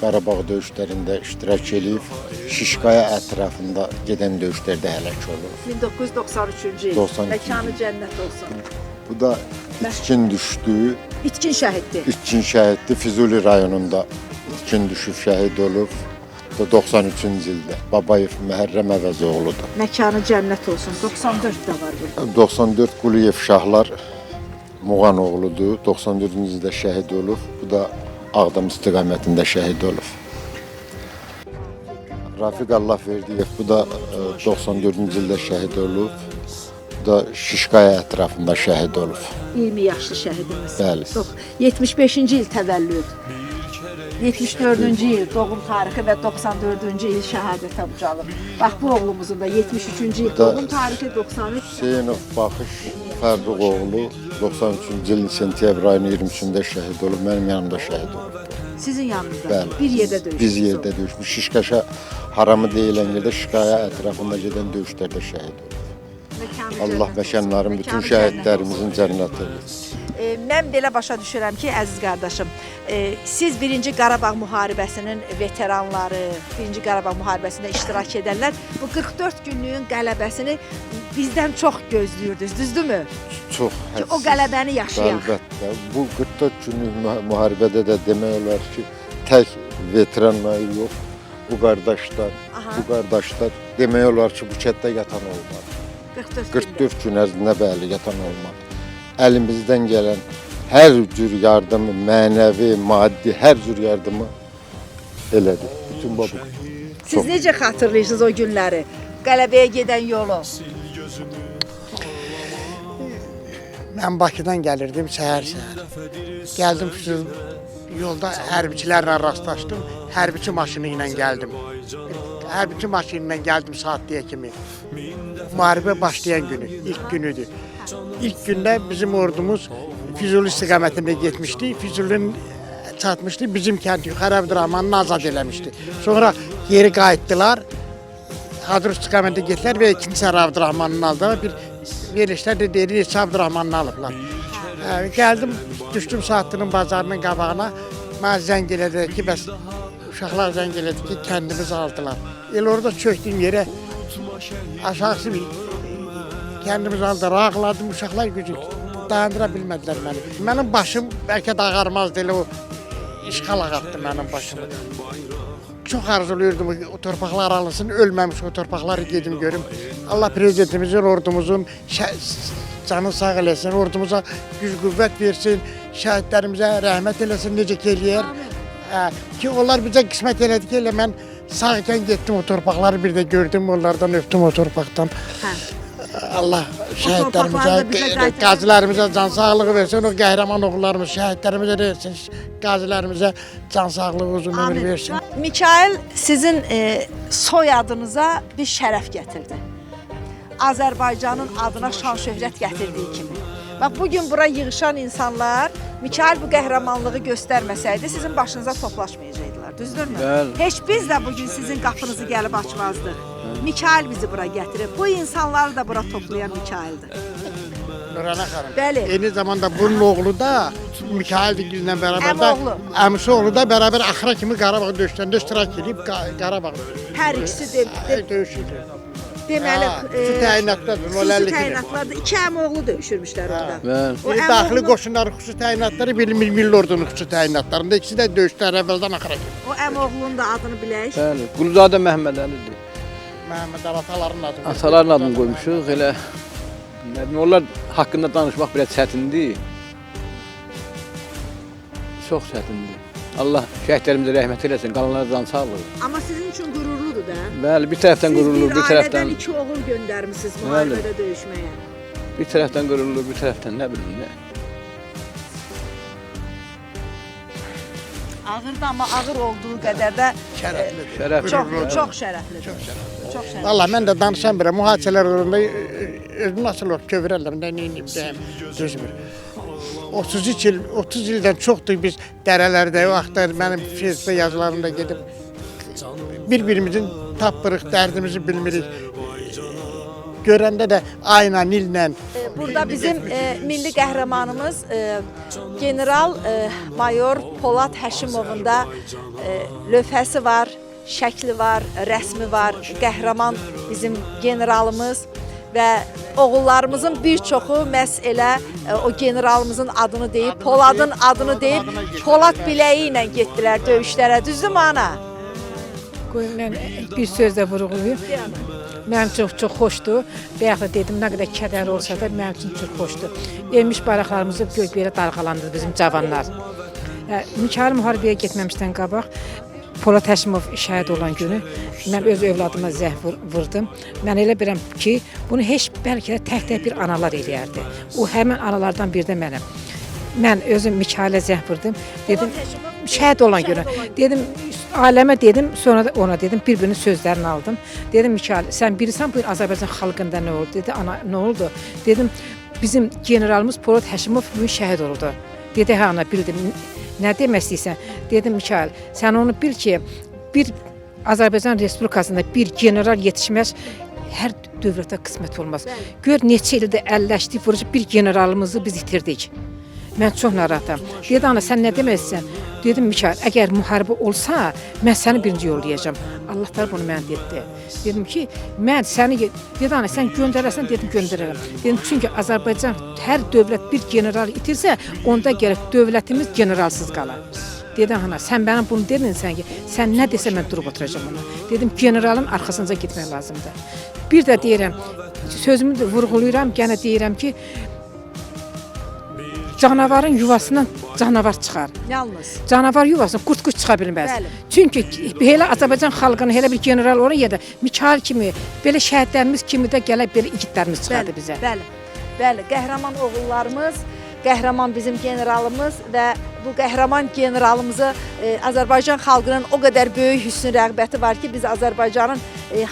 Qarabağ döyüşlərində iştirak edib, Şişqaya ətrafında gedən döyüşlərdə həlak olur. 1993-cü il. 92. Məkanı cənnət olsun. Bu da itkin düşdü, İtkin şəhiddir. itkin şəhiddir. Füzuli rayonunda itkin düşüb şəhid olub. Bu da 93-cü ildə. Babayev Məhərrəm Əvəzoğludur. Məkanı cənnət olsun. 94 də var burada. 94 Quliyev Şahlar Muğan oğludur. 94-cü ildə şəhid olub. Bu da Ağdam istiqamətində şəhid olub. Rafiq Allahverdiyev, bu da 94-cü ildə şəhid olub. Bu da Şişqaya ətrafında şəhid olub. 20 yaşlı şəhidimiz. Bəli. 75-ci il təvəllüd. 74-cü il doğum tarixi və 94-cü il şəhadətə ucalıb. Bax bu oğlumuzun da 73-cü il doğum tarixi 93. Hüseynov Baxış Fərruq oğlu 93-cü ilin sentyabr ayının 23-də şəhid olub. Mənim yanımda şəhid olub. Sizin yanınızda. Bəli. Bir yerdə döyüşmüşsünüz. Biz yerdə döyüşmüş. Şişqaşa haramı deyilən yerdə Şişqaya ətrafında gedən döyüşlərdə şəhid olub. Məkanı Allah cənnət məkanların olsun. bütün Məkanı şəhidlərimizin cənnət cənnət eylesin. olsun. Mən belə başa düşürəm ki, əziz qardaşım, siz 1-ci Qarabağ müharibəsinin veteranları, 1-ci Qarabağ müharibəsində iştirak edənlər bu 44 günlüyün qələbəsini bizdən çox gözləyirdiniz, düzdürmü? Çox Ki, o qələbəni yaşayaq. Əlbəttə. Bu 44 günlük müharibədə də demək olar ki, tək veteranlar yox, bu qardaşlar, demək olar ki, bu kətdə yatan olmadı. 44 gün ərzində bəli yatan olmadı. Əlimizdən gələn hər cür yardımı, mənəvi, maddi, hər cür yardımı elədik. Bütün bu. Siz necə xatırlayırsınız o günləri? Qələbəyə gedən yolu? Mən Bakıdan gəlirdim səhər-səhər. Gəldim yolda hərbiçilərlə rastlaşdım. Hərbiçi maşını ilə gəldim. Hərbiçi maşını ilə gəldim saatliyə kimi. Müharibə başlayan günü, ilk günüdür. İlk gündə bizim ordumuz Füzuli istiqamətində getmişdi. Füzulinin çatmışdı, bizim kənd Yuxarı Əbdurrahmanını azad eləmişdi. Sonra geri qayıtdılar. Hadrut istiqamətində getdilər və ikinci Sərə Əbdurrahmanını aldılar. Bir verilişlər də deyir, Neçə Əbdurrahmanını alıblar. Gəldim, düşdüm Saatlının bazarının qabağına. Mən zəng elədi ki, bəs uşaqlar zəng elədi ki, kəndimiz aldılar. El orada çöktüyüm yerə aşağısı bir kəndimiz aldılar, ağladım, uşaqlar gücü dayandıra bilmədilər məni. Mənim başım bəlkə də ağarmazdı, elə o işğal ağartdı mənim başımı. Çox arzuluyordum o torpaqlar alınsın, ölməmiş o torpaqları gedim görüm. Allah prezidentimizin, ordumuzun canı sağ eləsin, ordumuza güc qüvvət versin, şəhidlərimizə rəhmət eləsin, necə ki eləyər. Ki onlar bizə qismət elədi ki, elə mən sağ ikən getdim o torpaqları bir də gördüm, onlardan öpdüm o torpaqdan. Allah şəhidlərimizə, qazilərimizə can sağlığı versin, o qəhrəman oğullarımız, şəhidlərimizə versin, qazilərimizə can sağlığı, uzun ömür versin. Mikail sizin soyadınıza bir şərəf gətirdi. Azərbaycanın adına şan şöhrət gətirdiyi kimi. Bax, bugün bura yığışan insanlar Mikail bu qəhrəmanlığı göstərməsəydi, sizin başınıza toplaşmayacaqdılar, düzdürmü? Heç biz də bugün sizin qapınızı gəlib açmazdıq. Mikail bizi bura gətirib. Bu insanları da bura toplayan Mikaildir. Nurana xanım. Bəli. Eyni zamanda bunun oğlu da Mikail Digil'lə bərabər də Əmioğlu. əmisi oğlu da bərabər axıra kimi Qarabağ döyüşlərində iştirak edib Qarabağ Hər ikisi döyüş edir. deməli Xüsusi təyinatlardır, xüsusi rollərlik. təyinatlarda iki əmioğlu döyüşürmüşlər orada. O Biri daxili qoşunların xüsusi təyinatları, biri milli ordunun xüsusi təyinatlarında. İkisi də döyüşlər əvvəldən axıra kimi. O əmioğlunun da adını bilək. Bəli, Quluzadə Məhəmməd Əlidir. Məhəmməd ataların adını. Ataların adını qoymuşuq. Elə nə bilim, onlar haqqında danışmaq biraz çətindir. Çox çətindir. Allah şəhidlərimizə rəhmət eləsin, qalanlara can sağlığı. Amma sizin üçün qürurludur da. Bəli, bir tərəfdən qürurlu, bir Siz bir tərəfdən ailədən iki oğul göndərmisiniz müharibədə döyüşməyə. bir tərəfdən qürurlu, bir tərəfdən nə bilim nə. Ağırdır, amma ağır olduğu qədər də Şərəflidir. Şərəf. çox şərəflidir. Çox şərəfli. Valla mən də danışan birəm, mühakimələr olanda özüm nasıl olub kövrələm, nə neyim, deyəm, düzmür. 30 ildən çoxdur biz dərələrdə, o vaxtlar mənim Facebookda yazılarımda gedib bir-birimizin tapırıq, dərdimizi bilmirik. Görəndə də ayla, nillə. Burada bizim milli qəhrəmanımız general mayor Polad Həşimovun da lövhəsi var, şəkli var, rəsmi var. Qəhrəman bizim generalımız və oğullarımızın bir çoxu məhz elə o generalımızın adını deyib, Poladın adını deyib, Polad biləyi ilə getdilər döyüşlərə. Düzdürmü ana? Qoy mən bir sözlə vurğulayım. Mənim çox xoşdur. Bayaq da dedim, nə qədər kədər olsa da mənim üçün çox xoşdur. Ölmüş bayraqlarımızı göy belə dalğalandırdı bizim cavanlar. Mikail müharibəyə getməmişdən qabaq Polad Həşimov şəhid olan günü mən öz övladıma zəng vurdum. Mən elə bilirəm ki, bunu heç bəlkə də tək-tək bir analar eləyərdi. O həmin analardan biri də mənəm. Mən özüm Mikailə zəng vurdum. Dedim, şəhid olan günü. Dedim, ailəmə dedim, sonra da ona dedim, bir-birinin sözlərini aldım. Dedim, Mikail, sən bilirsən bu Azərbaycan xalqında nə oldu? Dedi, ana, nə oldu? Dedim, bizim generalımız Polad Həşimov bugün şəhid oldu. Dedi, hə ana, bildim. Nə demək istəyirsən? Dedim, Mikail, sən onu bil ki, bir Azərbaycan Respublikasında bir general yetişməz hər dövlətə qismət olmaz. Gör, neçə ildə əlləşdik, vurucu bir generalımızı biz itirdik. Mən çox narahatam. Dedi, ana, sən nə demək istəyirsən? Dedim, Mikail, əgər müharibə olsa, mən səni birinci yollayacağam. Allah da bunu mənə dedi. Dedim ki, mən səni, dedi, ana, sən göndərərsən, dedim, göndərərəm. Dedim, çünki Azərbaycan hər dövlət bir general itirsə, onda gərək dövlətimiz generalsız qalar. Dedim, ana, sən mənə bunu dedinsən ki, sən nə desə mən durub oturacağım ona. Dedim, generalın arxasınca getmək lazımdır. Bir də deyirəm, sözümü də vurğulayıram, gənə deyirəm ki, canavarın yuvasından canavar çıxar. Yalnız. Canavar yuvasından qurt çıxa bilməz. Bəli. Çünki belə Azərbaycan xalqının elə bir general olur ya da Mikail kimi, belə şəhidlərimiz kimi də gələ belə igidlərimiz çıxardı bizə. Bəli. Bəli, qəhrəman oğullarımız, qəhrəman bizim generalımız və bu qəhrəman generalımızı Azərbaycan xalqının o qədər böyük hüsn rəğbəti var ki, biz Azərbaycanın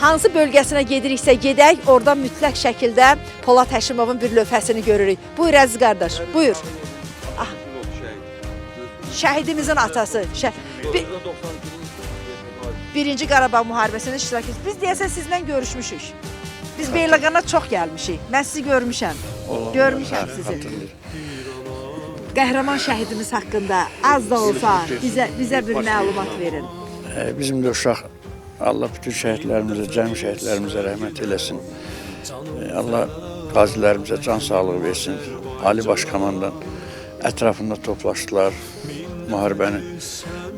hansı bölgəsinə gediriksə gedək, orada mütləq şəkildə Polad Həşimovun bir lövhəsini görürük. Buyur əziz qardaş, buyur. Ah. Şəhidimizin atası. Birinci Qarabağ müharibəsində iştirak etdik. Biz deyəsən sizlə görüşmüşük. Biz Beyləqana çox gəlmişik. Mən sizi görmüşəm. Görmüşəm sizi. Qəhrəman şəhidimiz haqqında az da olsa bizə bir məlumat verin. Bizim də uşaq Allah bütün şəhidlərimizə, cəmi şəhidlərimizə rəhmət eləsin. Allah qazilərimizə can sağlığı versin. Ali Baş Komandan ətrafında toplaşdılar. Müharibəni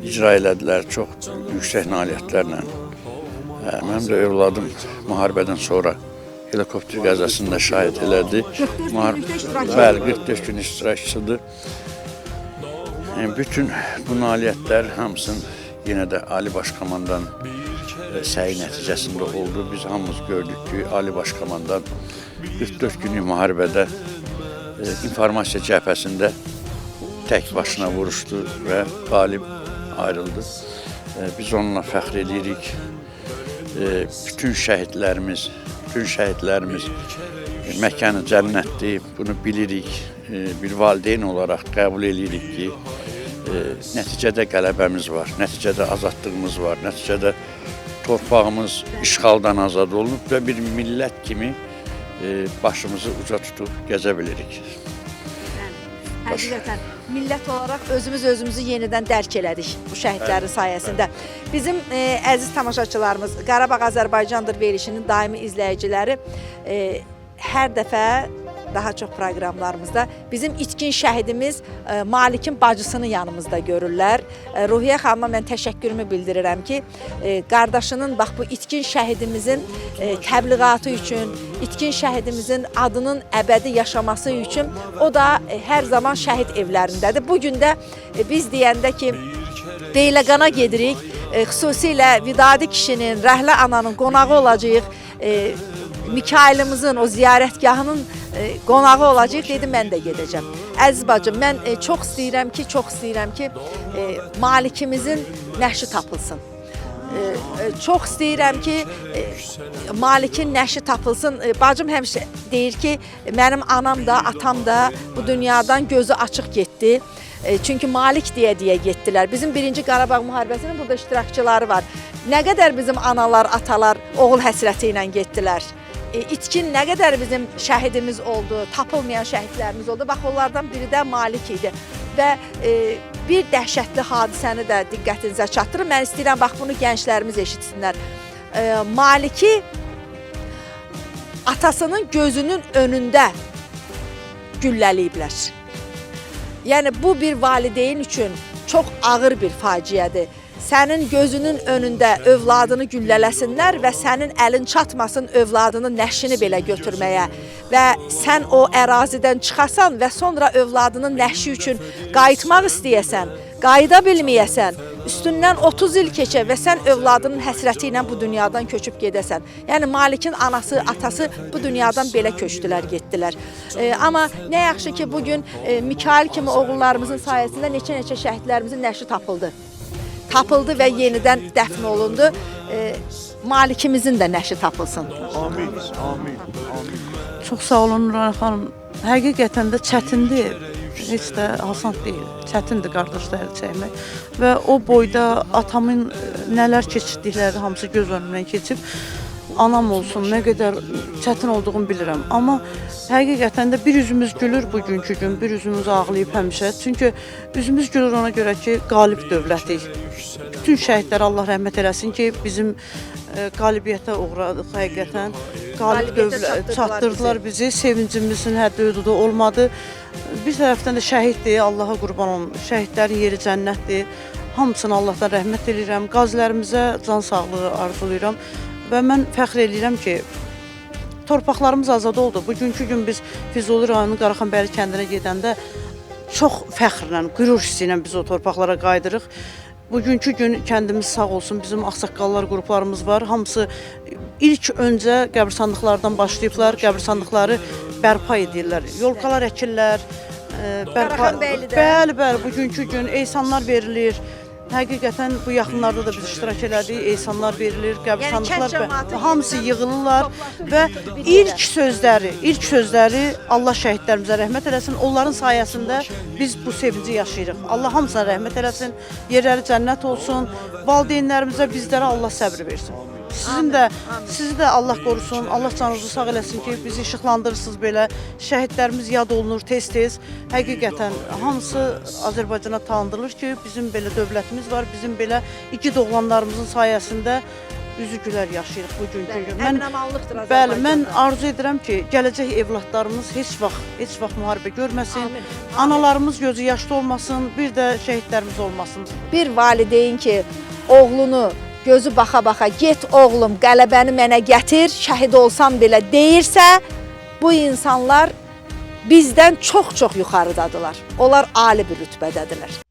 icra elədilər çox yüksək nailiyyətlərlə. Mənim də övladım müharibədən sonra helikopter qəzasında şahid elədi. 44 gün iştirakçıdır. Bütün bu nailiyyətlər hamısının yenə də Ali Baş Komandan səyi nəticəsində oldu. Biz hamımız gördük ki, Ali Baş Komandan 44 günlük müharibədə informasiya cəbhəsində tək başına vuruşdu və qalib ayrıldı. Biz onunla fəxr edirik. Bütün şəhidlərimiz məkanı cənnətdir, bunu bilirik. Bir valideyn olaraq qəbul edirik ki, nəticədə qələbəmiz var, nəticədə azadlığımız var, nəticədə torpağımız işğaldan azad olunub və bir millət kimi başımızı uca tutub gəzə bilirik. Həqiqətən millət olaraq özümüzü yenidən dərk elədik bu şəhidlərin sayəsində. Bizim əziz tamaşaçılarımız, Qarabağ Azərbaycandır verilişinin daimi izləyiciləri hər dəfə daha çox proqramlarımızda bizim itkin şəhidimiz Malikin bacısını yanımızda görürlər. Ruhiyyə xanıma mən təşəkkürümü bildirirəm ki, qardaşının bax bu itkin şəhidimizin təbliğatı üçün, itkin şəhidimizin adının əbədi yaşaması üçün o da hər zaman şəhid evlərindədir. Bugün də biz deyəndə ki, Deyləqana gedirik, xüsusilə Vidadi kişinin, Rəhlə ananın qonağı olacağıq, Mikailimizin o ziyarətgahının qonağı olacaq, dedim mən də gedəcəm. Əziz bacım, mən çox istəyirəm ki, Malikimizin nəşi tapılsın. Çox istəyirəm ki, Malikin nəşi tapılsın. Bacım həmişə deyir ki, mənim anam da, atam da bu dünyadan gözü açıq getdi. Çünki Malik deyə getdilər. Bizim 1-ci Qarabağ müharibəsinin burada iştirakçıları var. Nə qədər bizim analar, atalar oğul həsrəti ilə getdilər. İtkin nə qədər bizim şəhidimiz oldu, tapılmayan şəhidlərimiz oldu. Bax, onlardan biri də Malik idi. Və bir dəhşətli hadisəni də diqqətinizə çatdırım. Mən istəyirəm, bax, bunu gənclərimiz eşitsinlər. Maliki atasının gözünün önündə gülləliyiblər. Yəni, bu bir valideyn üçün çox ağır bir faciədir. Sənin gözünün önündə övladını güllələsinlər və sənin əlin çatmasın övladının nəşini belə götürməyə və sən o ərazidən çıxasan və sonra övladının nəşi üçün qayıtmaq istəyəsən, qayıda bilməyəsən, üstündən 30 il keçə və sən övladının həsrəti ilə bu dünyadan köçüb gedəsən. Yəni, Malikin anası, atası bu dünyadan belə köçdülər, getdilər. Amma nə yaxşı ki, bugün Mikail kimi oğullarımızın sayəsində neçə-neçə şəhidlərimizin nəşi tapıldı. Tapıldı və yenidən dəfn olundu. Malikimizin də nəşi tapılsın. Amin, amin, amin. Çox sağ olun Nurhan xanım. Həqiqətən də çətindir. Heç də asan deyil. Çətindir qardaşları çəkmək. Və o boyda atamın nələr keçirdikləri hamısı göz önümdən keçib. Anam olsun, nə qədər çətin olduğunu bilirəm. Amma həqiqətən də bir üzümüz gülür bugünkü gün, bir üzümüz ağlayıb həmişə. Çünki üzümüz gülür ona görə ki, qalib dövlətik. Bütün şəhidlər Allah rəhmət eləsin ki, bizim qalibiyyətə uğradıq həqiqətən. Qalib dövlət çatdırdılar bizi, sevincimizin həddi hüdudu olmadı. Bir tərəfdən də şəhiddir, Allaha qurban olun. Şəhidlərin yeri cənnətdir. Hamısına Allahdan rəhmət eləyirəm. Qazilərimizə can sağlığı arzulayıram. Və mən fəxr eləyirəm ki, torpaqlarımız azad oldu. Bugünkü gün biz Füzuli rayonunun Qaraxanbəyli kəndinə gedəndə çox fəxrlə, qürur hissi ilə biz o torpaqlara qayıdırıq. Bugünkü gün kəndimiz sağ olsun, bizim ağsaqqallar qruplarımız var. Hamısı ilk öncə qəbirstanlıqlardan başlayıblar, qəbirstanlıqları bərpa edirlər. Yolkalar əkirlər, bəli, bugünkü gün eysanlar verilir. Həqiqətən bu yaxınlarda da biz iştirak elədik, eysanlar verilir, qəbirstanlıqlar, hamısı yığılırlar və ilk sözləri Allah şəhidlərimizə rəhmət eləsin, onların sayəsində biz bu sevinci yaşayırıq. Allah hamısına rəhmət eləsin, yerləri cənnət olsun, valideynlərimizə, bizlərə Allah səbri versin. Sizi də Allah qorusun, Allah canınızı sağ eləsin ki, bizi işıqlandırırsınız belə, şəhidlərimiz yad olunur tez-tez. Həqiqətən hamısı Azərbaycana tanıdılır ki, bizim belə dövlətimiz var, bizim belə igid oğlanlarımızın sayəsində üzü gülər yaşayırıq bugünkü gün. Əminamanlıqdır Azərbaycan. Bəli, mən arzu edirəm ki, gələcək evlatlarımız heç vaxt müharibə görməsin, analarımız gözü yaşlı olmasın, bir də şəhidlərimiz olmasın. Bir valideyn ki, oğlunu gözü baxa-baxa, get oğlum, qələbəni mənə gətir, şəhid olsam belə deyirsə, bu insanlar bizdən çox-çox yuxarıdadılar. Onlar ali bir rütbədədirlər.